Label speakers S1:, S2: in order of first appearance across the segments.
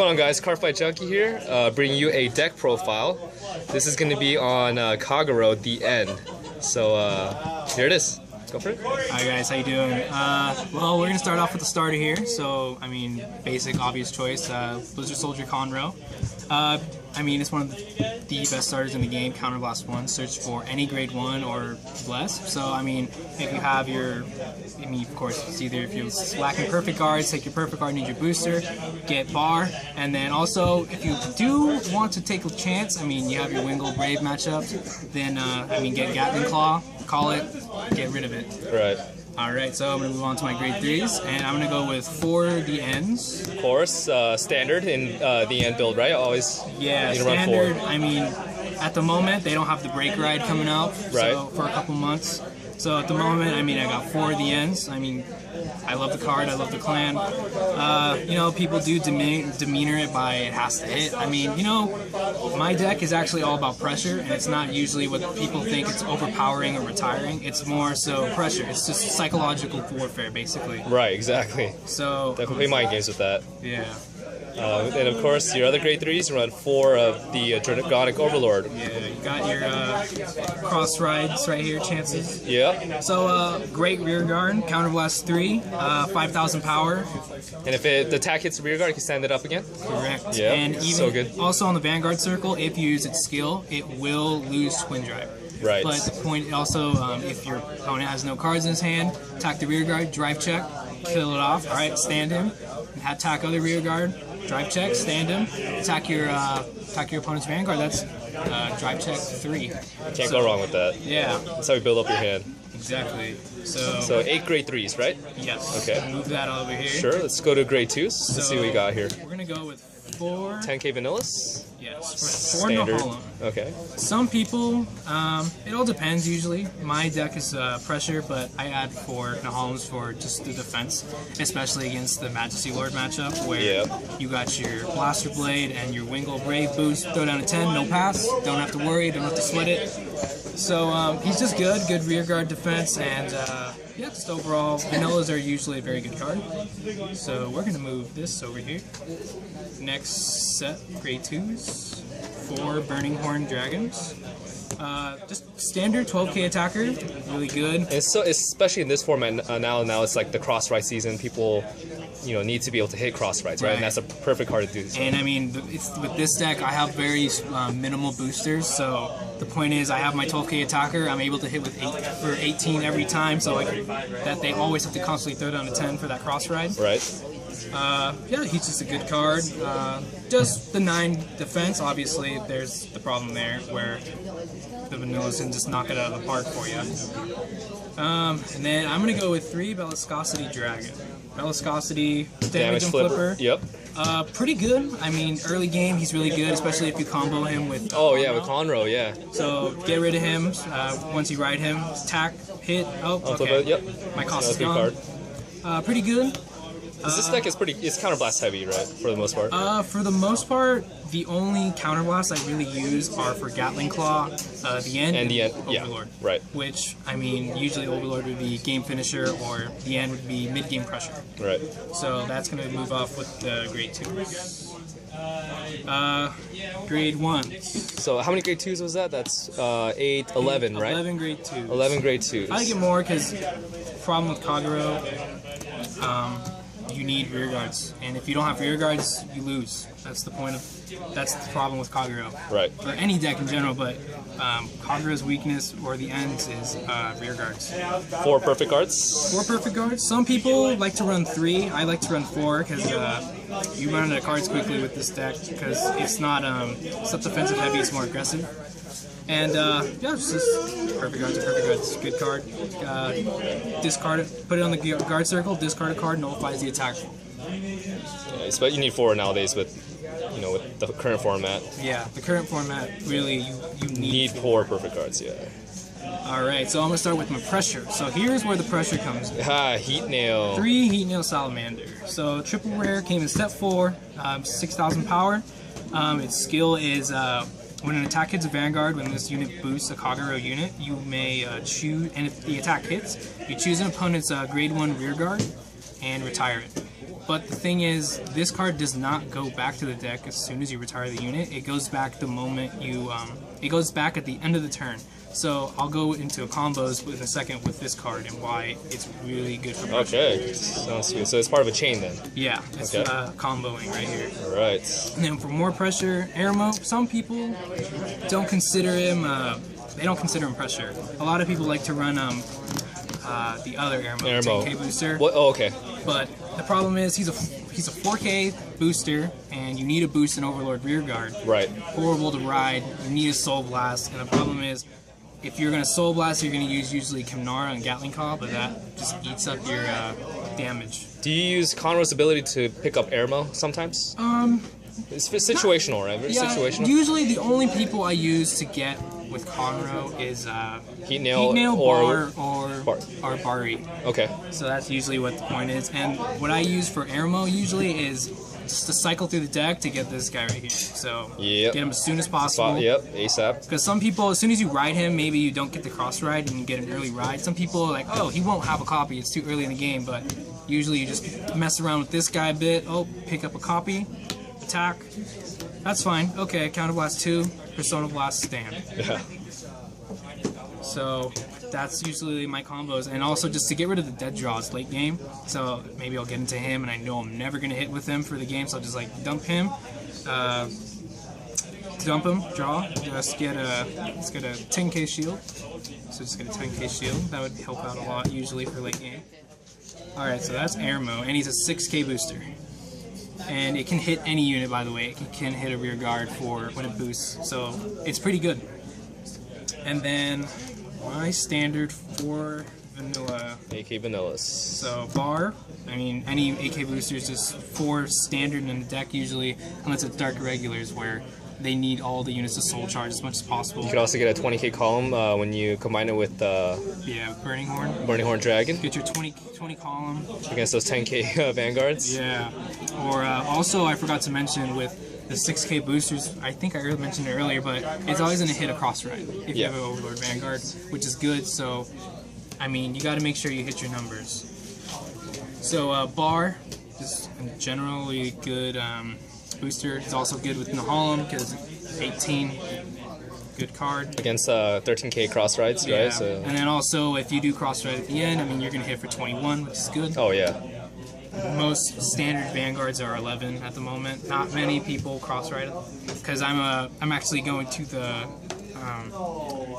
S1: going on, guys? Cardfight Junkie here, bringing you a deck profile. This is going to be on Kagero, the end. So here it is. Go for it.
S2: Hi guys, how you doing? Well, we're gonna start off with the starter here. So, I mean, basic, obvious choice. Blizzard Soldier Conroe. I mean, it's one of the best starters in the game. Counterblast 1. Search for any grade 1 or less. So, I mean, if you have your, of course, it's either if you're lacking perfect guards, take your perfect guard, need your booster, get Bahr. And then also, if you do want to take a chance, I mean, you have your Wingle Brave matchup, then, get Gattling Claw, call it, get rid of it.
S1: Right.
S2: Alright, so I'm going to move on to my grade 3s, and I'm going to go with 4 the ends.
S1: Of course, standard in the end build, right? Always
S2: yeah,
S1: need to
S2: standard.
S1: Run 4.
S2: I mean, at the moment, they don't have the break ride coming out so for a couple months. So at the moment, I mean, I got 4 of the ends. I mean, I love the card, I love the clan. People do demeanor it by it has to hit. I mean, my deck is actually all about pressure, and it's not usually what people think it's overpowering or retiring. It's more so pressure. It's just psychological warfare, basically.
S1: Right, exactly. So definitely play mind games with that.
S2: Yeah.
S1: And of course, your other grade 3s, you run 4 of the Dragonic Overlord.
S2: Yeah, you got your cross rides right here, chances.
S1: Yeah.
S2: So, great rear guard, counterblast 3, 5,000 power.
S1: And if the attack hits the rear guard, you can stand it up again?
S2: Correct.
S1: Yeah,
S2: and even
S1: so good.
S2: Also on the Vanguard circle, if you use its skill, it will lose Twin Drive.
S1: Right.
S2: But the point also, if your opponent has no cards in his hand, attack the rear guard, drive check, kill it off. Alright, stand him. Attack other rear guard, drive check, stand him, attack your opponent's Vanguard. That's drive check 3.
S1: Can't go wrong with that.
S2: Yeah.
S1: That's how you build up your hand.
S2: Exactly. So
S1: 8 grade 3s, right?
S2: Yes.
S1: Okay.
S2: Move that over here.
S1: Sure. Let's go to grade 2s. Let's see what we got here.
S2: We're gonna go with 4.
S1: 10k vanillas.
S2: Yes. 4
S1: Standard.
S2: Nehalem.
S1: Okay.
S2: Some people, it all depends usually. My deck is pressure, but I add 4 Nehalems for just the defense, especially against the Majesty Lord matchup, where you got your Blaster Blade and your Wingle Brave boost, throw down a 10, no pass, don't have to worry, don't have to sweat it. So he's just good rear guard defense, and yeah, just overall, vanillas are usually a very good card. So we're gonna move this over here. Next set, grade 2s, 4 Burning Horn Dragons. Just standard 12k attacker, really good.
S1: And so, especially in this format now it's like the cross ride season. People, need to be able to hit cross rides, right? And that's a perfect card to do this.
S2: And I mean, with this deck, I have very minimal boosters. So the point is, I have my 12k attacker. I'm able to hit with 18 every time. So that they always have to constantly throw down a 10 for that cross ride.
S1: Right.
S2: Yeah, he's just a good card. Just the 9 defense, obviously, there's the problem there where the vanillas can just knock it out of the park for you. And then I'm going to go with 3 Bellicosity Dragon. Bellicosity, damage and flipper.
S1: Yep.
S2: Pretty good. I mean, early game, he's really good, especially if you combo him with
S1: Conroe. With Conroe, yeah.
S2: So get rid of him. Once you ride him, attack, hit. Oh, okay.
S1: Yep.
S2: My cost is gone. Pretty good.
S1: This deck is it's counterblast heavy, right? For the most part.
S2: For the most part, the only counterblasts I really use are for Gattling Claw, the end, and Overlord.
S1: Yeah, right.
S2: Which, I mean, usually Overlord would be game finisher, or the end would be mid-game pressure.
S1: Right.
S2: So that's going to move off with the grade 2. Grade 1.
S1: So how many grade 2s was that? That's 8, 11, right?
S2: 11 grade 2s.
S1: 11 grade 2s.
S2: I get more because problem with Kagero, you need rear guards, and if you don't have rear guards, you lose. That's the problem with Kagero.
S1: Right.
S2: For any deck in general, but Kagero's weakness or the ends is rear guards.
S1: 4 perfect guards?
S2: 4 perfect guards. Some people like to run 3. I like to run 4 because you run out of cards quickly with this deck because it's not defensive heavy, it's more aggressive. And yeah, it's just perfect guards are perfect guards. Good card. Discard it, put it on the guard circle, discard a card, nullifies the attack.
S1: Yeah, but you need 4 nowadays with the current format.
S2: Yeah, the current format really you need
S1: 4 perfect cards. Yeah.
S2: Alright, so I'm gonna start with my pressure. So here's where the pressure comes in.
S1: Heatnail.
S2: 3 Heatnail Salamander. So triple rare, came in step 4, 6,000 power. Its skill is when an attack hits a Vanguard, when this unit boosts a Kagero unit, you may choose, and if the attack hits, you choose an opponent's grade 1 rear guard and retire it. But the thing is, this card does not go back to the deck as soon as you retire the unit. It goes back the moment you, it goes back at the end of the turn. So I'll go into combos in a second with this card and why it's really good for pressure.
S1: Okay, sounds good. So it's part of a chain then?
S2: Yeah, it's comboing right here.
S1: Alright.
S2: And then for more pressure, Aermo, some people don't consider him, they don't consider him pressure. A lot of people like to run the other Aermo. 10K booster.
S1: What? Oh, okay.
S2: But the problem is he's a 4K booster, and you need a boost in Overlord Rearguard.
S1: Right.
S2: Horrible to ride. You need a Soul Blast, and the problem is, if you're gonna Soul Blast, you're gonna use usually Kimnara and Gattling Call, but that just eats up your damage.
S1: Do you use Conroe's ability to pick up Aermo sometimes? It's situational, right? Very situational.
S2: Usually the only people I use to get with Conroe is
S1: Heatnail
S2: or Barri.
S1: Okay.
S2: So that's usually what the point is. And what I use for Aermo usually is just to cycle through the deck to get this guy right here. So get him as soon as possible.
S1: ASAP.
S2: Because some people, as soon as you ride him, maybe you don't get the cross ride and you get an early ride. Some people are like, oh, he won't have a copy, it's too early in the game. But usually you just mess around with this guy a bit. Oh, pick up a copy, attack. That's fine. Okay, Counter Blast 2, Persona Blast, stand.
S1: Yeah.
S2: So that's usually my combos, and also just to get rid of the dead draws late game. So maybe I'll get into him, and I know I'm never gonna hit with him for the game, so I'll just like dump him, draw, just get a 10k shield. So just get a 10k shield. That would help out a lot usually for late game. All right, so that's Aermo, and he's a 6k booster. And it can hit any unit, by the way. It can hit a rear guard for when it boosts, so it's pretty good. And then my standard for vanilla.
S1: AK vanillas.
S2: So Bahr, I mean, any AK booster is just 4 standard in the deck usually, unless it's dark regulars where they need all the units to soul charge as much as possible. You
S1: could also get a 20k column when you combine it with
S2: Burning Horn.
S1: Burning Horn Dragon.
S2: Get your 20 column
S1: against those 10k Vanguards.
S2: Yeah. Or also, I forgot to mention with the 6k boosters, I think I mentioned it earlier, but it's always going to hit a cross ride if you have an Overlord Vanguard, which is good. So, I mean, you got to make sure you hit your numbers. So Bahr is a generally good booster. It's also good with Nehalem because 18, good card.
S1: Against 13k cross rides, right? So.
S2: And then also, if you do cross ride at the end, I mean, you're going to hit for 21, which is good.
S1: Oh, yeah.
S2: Most standard Vanguards are 11 at the moment. Not many people cross ride because I'm actually going to the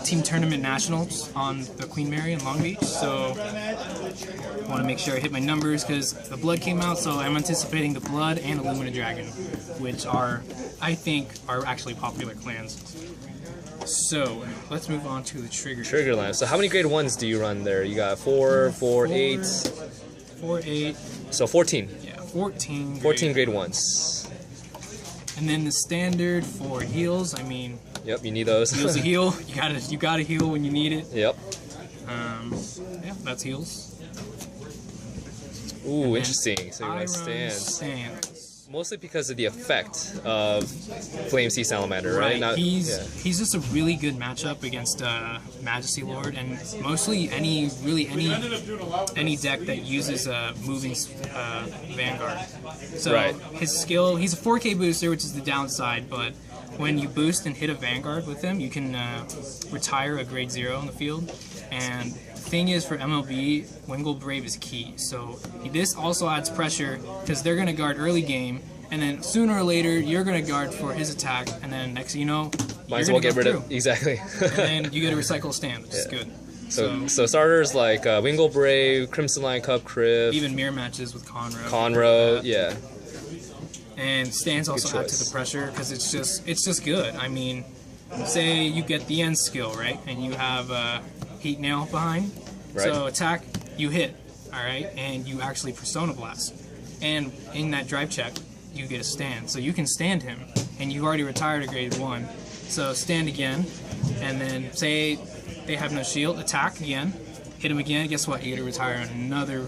S2: team tournament nationals on the Queen Mary in Long Beach, so I want to make sure I hit my numbers because the Blood came out, so I'm anticipating the Blood and Illumina Dragon, which are, I think, are actually popular clans. So let's move on to the Trigger
S1: line. So how many grade 1s do you run there? You got 4, 8.
S2: 4, 8.
S1: So 14.
S2: Yeah, 14.
S1: 14 grade 1s.
S2: And then the standard for heals, I mean.
S1: Yep, you need those.
S2: Heals a heal. You gotta heal when you need it.
S1: Yep.
S2: Yeah, that's heals.
S1: Ooh, interesting. So you run stands. Mostly because of the effect of Flame Sea Salamander, right?
S2: He's just a really good matchup against Majesty Lord, and mostly any deck that uses a moving Vanguard. So his skill, he's a 4K booster, which is the downside, but when you boost and hit a Vanguard with him, you can retire a grade 0 on the field. And the thing is, for MLB, Wingull Brave is key. So this also adds pressure because they're going to guard early game, and then sooner or later, you're going to guard for his attack, and then next thing you know,
S1: might as well get rid of exactly.
S2: And then you get a recycle stand, which is good.
S1: So starters like Wingull Brave, Crimson Lion Cup, Criv.
S2: Even mirror matches with Conroe.
S1: Conroe, yeah.
S2: And stands also add to the pressure because it's just good. I mean, say you get the end skill, right, and you have Heatnail behind. Right. So attack, you hit, all right, and you actually Persona Blast. And in that drive check, you get a stand. So you can stand him, and you've already retired a grade 1. So stand again, and then say they have no shield, attack again, hit him again. Guess what? You get to retire another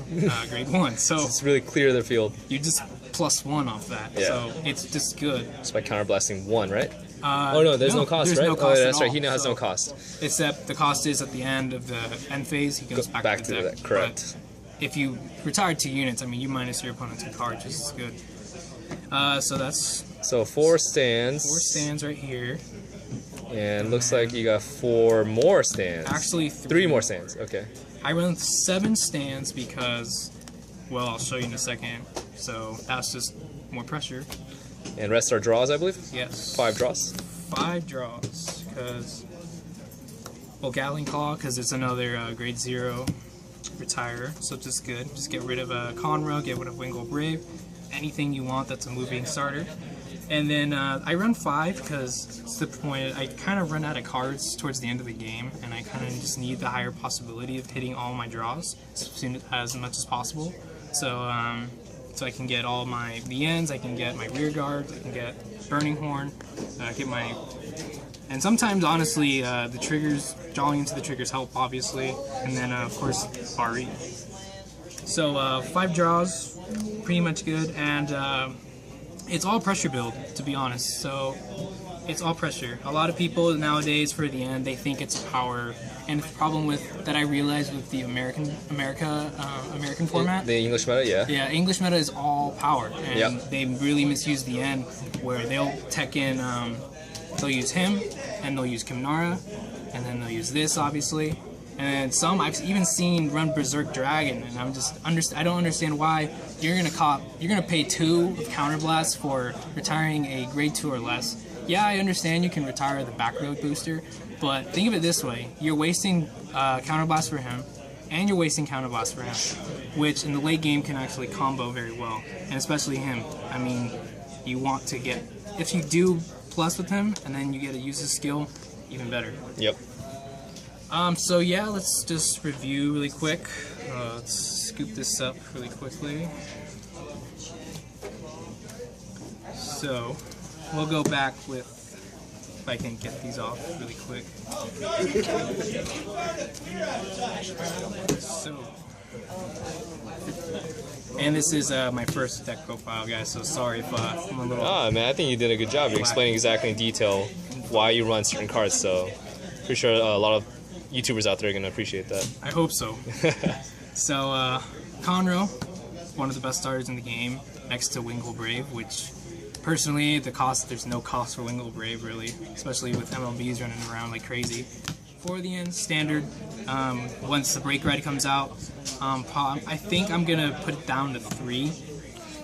S2: grade 1. So
S1: it's really clear their field.
S2: You just +1 off that. Yeah. So it's just good.
S1: Just by counterblasting 1, right? Oh no, there's no cost,
S2: there's
S1: right?
S2: No cost
S1: that's right. He now has no cost.
S2: Except the cost is at the end of the end phase. He goes back to the deck.
S1: Correct.
S2: if you retire 2 units, I mean, you minus your opponent 2 cards, just as good. So that's...
S1: So 4 stands.
S2: 4 stands right here.
S1: And looks like you got 4 more stands.
S2: Actually,
S1: 3 more stands. Okay.
S2: I run 7 stands because, well, I'll show you in a second. So that's just more pressure.
S1: And rest are draws, I believe?
S2: Yes.
S1: 5 draws?
S2: 5 draws, because... Well, Gattling Claw, because it's another grade 0 retire, so just good. Just get rid of Conroe, get rid of Wingle Brave, anything you want that's a moving starter. And then I run 5 because it's the point I kind of run out of cards towards the end of the game, and I kind of just need the higher possibility of hitting all my draws as much as possible. So so I can get all the ends, I can get my rear guard, I can get Burning Horn, get my... And sometimes, honestly, the triggers, drawing into the triggers help, obviously, and then, of course, Barri. So, 5 draws, pretty much good, and it's all pressure build, to be honest, so it's all pressure. A lot of people nowadays, for the end, they think it's power, and the problem that I realized with the American format...
S1: The English meta, yeah.
S2: Yeah, English meta is all power, and
S1: yep.
S2: they really misuse the end, where they'll tech in... They'll use him, and they'll use Kimnara, and then they'll use this, obviously. And some I've even seen run Berserk Dragon, and I don't understand why you're gonna pay 2 of Counterblast for retiring a grade 2 or less. Yeah, I understand you can retire the back road booster, but think of it this way: you're wasting Counterblast for him, and you're wasting Counterblast for him, which in the late game can actually combo very well, and especially him. I mean, you want to get, if you do plus with him, and then you get to use his skill, even better.
S1: Yep.
S2: So yeah, let's just review really quick. Let's scoop this up really quickly. So, we'll go back with, if I can get these off really quick. So, and this is my first deck profile, guys, so sorry if I'm a little...
S1: Ah, man, I think you did a good job. You're explaining exactly in detail why you run certain cards, so pretty sure a lot of YouTubers out there are going to appreciate that.
S2: I hope so. So, Conroe, one of the best starters in the game, next to Wingle Brave, which, personally, there's no cost for Wingle Brave, really, especially with MLBs running around like crazy. For the end, standard. Once the Break Ride comes out, I think I'm going to put it down to 3.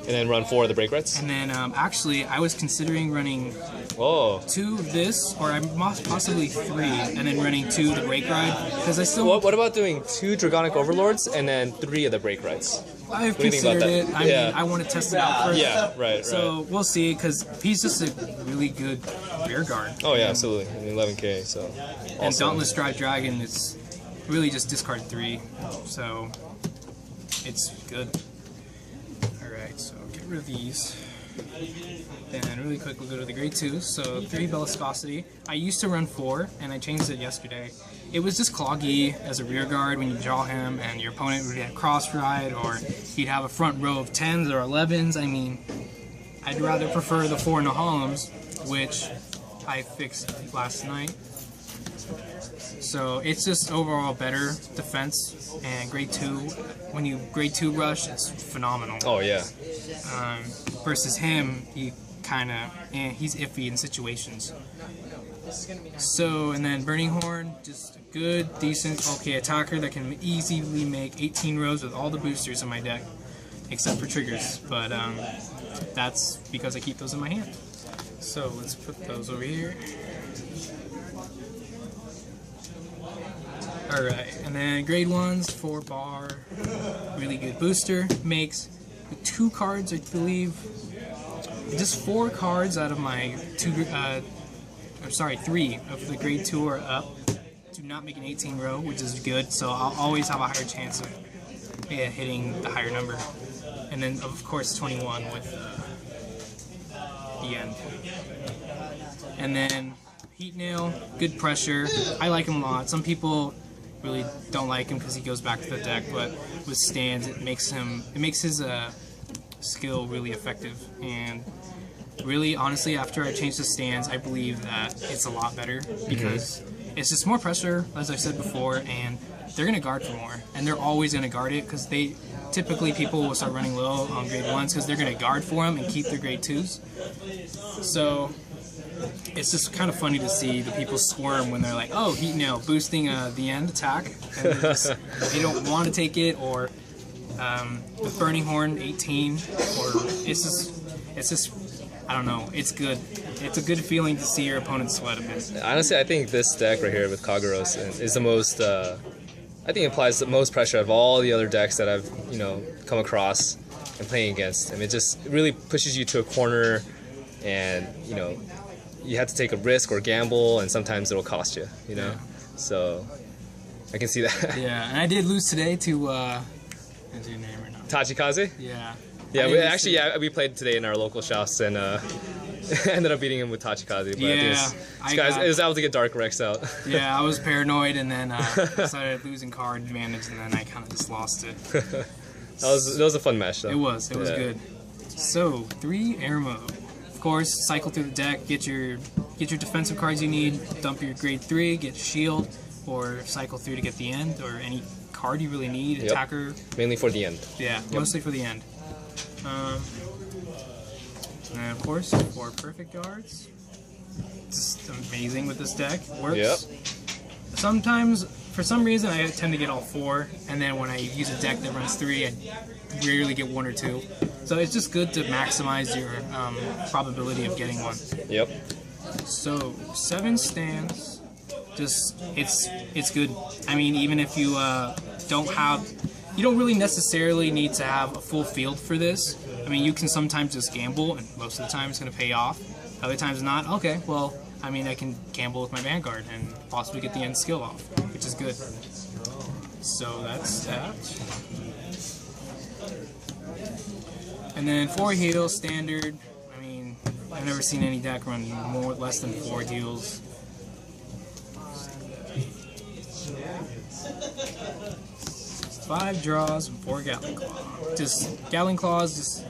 S1: And then run 4 of the Break Rides?
S2: And then, actually, I was considering running 2 of this, or possibly 3, and then running 2 of the Break Ride, because I still...
S1: What about doing 2 Dragonic Overlords and then 3 of the Break Rides?
S2: I've considered it. I mean, I want to test it out first.
S1: Yeah, right.
S2: So we'll see, because he's just a really good rear guard.
S1: Oh yeah, absolutely. 11k, so...
S2: And Dauntless Drive Dragon is really just discard 3, so it's good. Alright, so get rid of these. Then really quick we'll go to the grade 2, so 3 Bellicosity. I used to run 4, and I changed it yesterday. It was just cloggy as a rear guard when you draw him, and your opponent would get cross ride, or he'd have a front row of 10s or 11s. I mean, I'd rather prefer the 4 Nehalems, which I fixed last night. So it's just overall better defense, and grade 2, when you grade 2 rush, it's phenomenal.
S1: Oh yeah.
S2: Versus him, he's iffy in situations. So, and then Burning Horn, just a good, decent, okay attacker that can easily make 18 rows with all the boosters in my deck, except for triggers, but that's because I keep those in my hand. So let's put those over here. Alright, and then grade 1s for Bahr, really good booster, makes 2 cards, I believe, just 4 cards out of my 3 of the grade 2 or up do not make an 18 row, which is good, so I'll always have a higher chance of hitting the higher number. And then, of course, 21 with the end. And then Heatnail, good pressure. I like him a lot. Some people really don't like him because he goes back to the deck, but with stands, it makes his skill really effective. And really, honestly, after I changed the stands, I believe that it's a lot better because it's just more pressure, as I said before, and they're gonna guard for more, and they're always gonna guard it because they typically people will start running low on grade 1s because they're gonna guard for them and keep their grade 2s. So it's just kind of funny to see the people squirm when they're like, oh, Heatnail boosting the end attack, and they don't want to take it, or with Burning Horn 18, or it's just I don't know, it's good. It's a good feeling to see your opponent sweat a bit.
S1: Honestly, I think this deck right here with Kagero is the most, I think it applies the most pressure of all the other decks that I've, come across and playing against. I mean, it just really pushes you to a corner, and, you have to take a risk or gamble, and sometimes it'll cost you,
S2: Yeah.
S1: So, I can see that.
S2: Yeah, and I did lose today to, is your name or not?
S1: Tachikaze?
S2: Yeah.
S1: Yeah, we played today in our local shops, and ended up beating him with Tachikaze. But
S2: Yeah,
S1: I was able to get Dark Rex out.
S2: Yeah, I was paranoid, and then started losing card advantage, and then I kind of just lost it.
S1: That was a fun match, though.
S2: It was good. So 3 Aermo. Of course, cycle through the deck, get your defensive cards you need, dump your grade 3, get shield, or cycle through to get the end, or any card you really need.
S1: Yep.
S2: Attacker.
S1: Mainly for the end.
S2: Yeah,
S1: Yep.
S2: mostly for the end. And of course, 4 perfect guards. Just amazing with this deck. Works.
S1: Yep.
S2: Sometimes, for some reason, I tend to get all 4, and then when I use a deck that runs 3, I rarely get 1 or 2. So it's just good to maximize your probability of getting 1.
S1: Yep.
S2: So 7 stands. Just it's good. I mean, even if you you don't really necessarily need to have a full field for this. I mean, you can sometimes just gamble, and most of the time it's going to pay off. Other times not. Okay, well, I mean, I can gamble with my Vanguard and possibly get the end skill off, which is good. So that's that. And then 4 heals, standard. I mean, I've never seen any deck run less than 4 heals. 5 draws and 4 Gattling Claws. Just Gattling Claws, just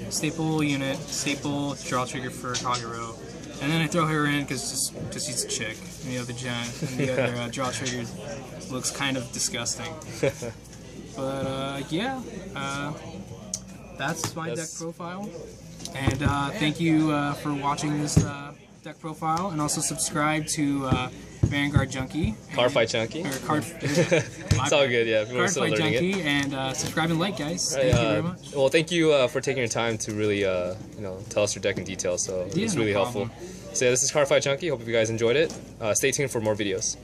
S2: staple unit, staple draw trigger for Kagero, and then I throw her in because just she's a chick, and the other draw trigger looks kind of disgusting. But that's my deck profile, and thank you for watching this deck profile, and also subscribe to Vanguard Junkie.
S1: Cardfight Junkie. It's all good, yeah.
S2: Cardfight Junkie, and subscribe and like, guys. Thank you very much.
S1: Well, thank you for taking your time to really, tell us your deck in detail. So it's really helpful. So yeah, this is Cardfight Junkie. Hope you guys enjoyed it. Stay tuned for more videos.